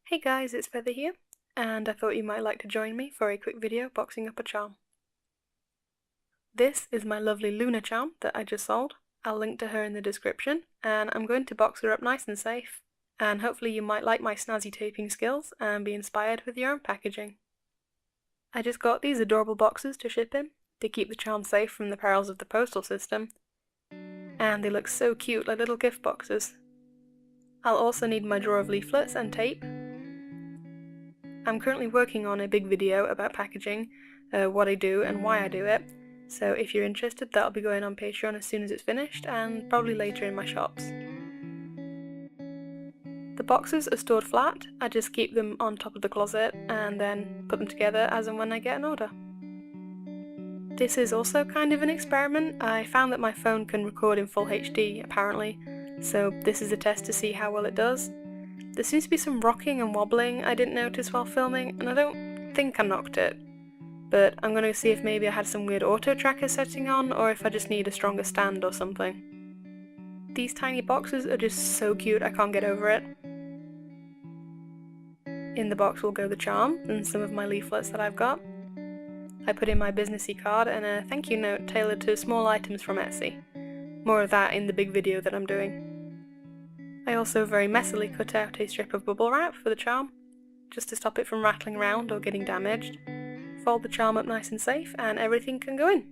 Hey guys, it's Feather here, and I thought you might like to join me for a quick video boxing up a charm. This is my lovely Luna charm that I just sold. I'll link to her in the description, and I'm going to box her up nice and safe. And hopefully you might like my snazzy taping skills and be inspired with your own packaging. I just got these adorable boxes to ship in to keep the charm safe from the perils of the postal system. And they look so cute, like little gift boxes. I'll also need my drawer of leaflets and tape. I'm currently working on a big video about packaging, what I do and why I do it, so if you're interested that'll be going on Patreon as soon as it's finished and probably later in my shops. The boxes are stored flat, I just keep them on top of the closet and then put them together as and when I get an order. This is also kind of an experiment. I found that my phone can record in full HD apparently, so this is a test to see how well it does. There seems to be some rocking and wobbling I didn't notice while filming, and I don't think I knocked it. But I'm going to see it if maybe I had some weird auto tracker setting on, or if I just need a stronger stand or something. These tiny boxes are just so cute, I can't get over it. In the box will go the charm, and some of my leaflets that I've got. I put in my businessy card and a thank you note tailored to small items from Etsy. More of that in the big video that I'm doing. I also very messily cut out a strip of bubble wrap for the charm, just to stop it from rattling around or getting damaged. Fold the charm up nice and safe and everything can go in.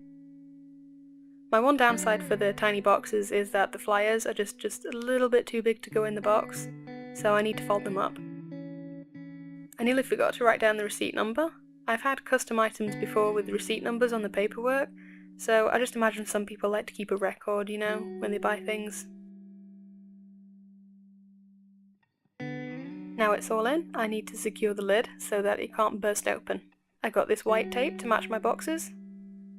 My one downside for the tiny boxes is that the flyers are just a little bit too big to go in the box, so I need to fold them up. I nearly forgot to write down the receipt number. I've had custom items before with receipt numbers on the paperwork, so I just imagine some people like to keep a record, you know, when they buy things. Now it's all in, I need to secure the lid so that it can't burst open. I got this white tape to match my boxes.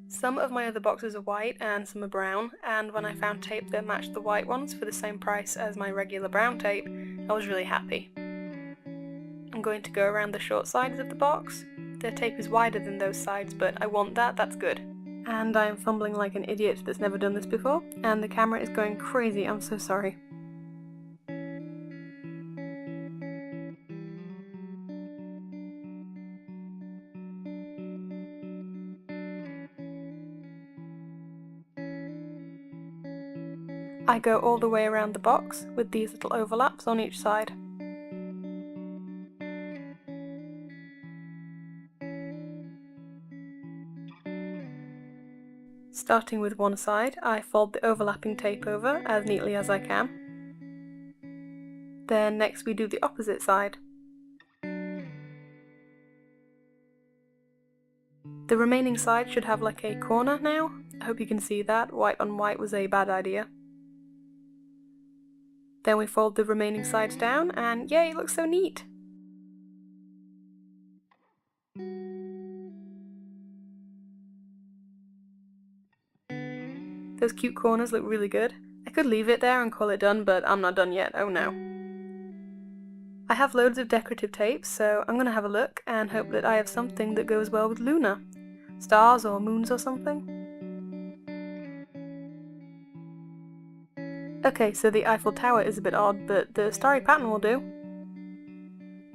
Some of my other boxes are white and some are brown, and when I found tape that matched the white ones for the same price as my regular brown tape, I was really happy. I'm going to go around the short sides of the box. The tape is wider than those sides, but I want that, that's good. And I am fumbling like an idiot that's never done this before, and the camera is going crazy, I'm so sorry. I go all the way around the box with these little overlaps on each side. Starting with one side, I fold the overlapping tape over as neatly as I can. Then next we do the opposite side. The remaining side should have like a corner now. I hope you can see that. White on white was a bad idea. Then we fold the remaining sides down and yay, it looks so neat! Those cute corners look really good. I could leave it there and call it done, but I'm not done yet, oh no. I have loads of decorative tapes, so I'm gonna have a look and hope that I have something that goes well with Luna. Stars or moons or something. Okay, so the Eiffel Tower is a bit odd, but the starry pattern will do.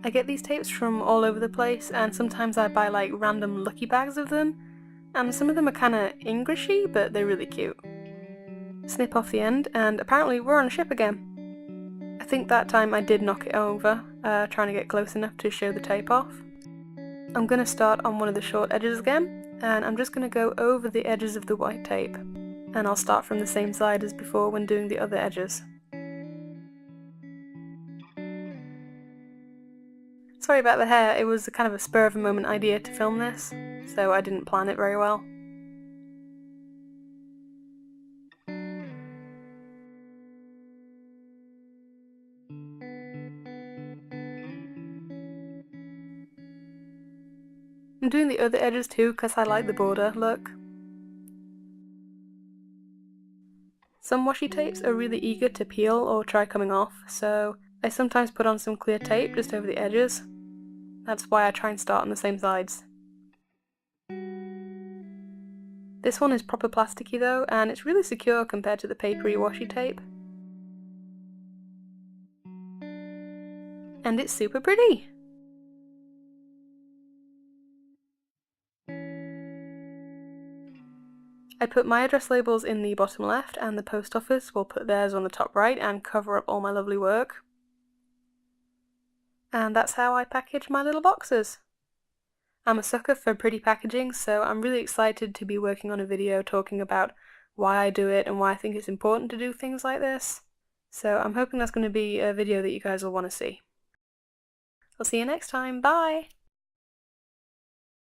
I get these tapes from all over the place, and sometimes I buy like random lucky bags of them, and some of them are kinda Englishy, but they're really cute. Snip off the end, and apparently we're on a ship again. I think that time I did knock it over, trying to get close enough to show the tape off. I'm gonna start on one of the short edges again, and I'm just gonna go over the edges of the white tape. And I'll start from the same side as before when doing the other edges. Sorry about the hair, it was kind of a spur of a moment idea to film this, so I didn't plan it very well. I'm doing the other edges too because I like the border look. Some washi tapes are really eager to peel or try coming off, so I sometimes put on some clear tape just over the edges. That's why I try and start on the same sides. This one is proper plasticky though, and it's really secure compared to the papery washi tape. And it's super pretty! I put my address labels in the bottom left, and the post office will put theirs on the top right and cover up all my lovely work. And that's how I package my little boxes. I'm a sucker for pretty packaging, so I'm really excited to be working on a video talking about why I do it and why I think it's important to do things like this. So I'm hoping that's going to be a video that you guys will want to see. I'll see you next time, bye!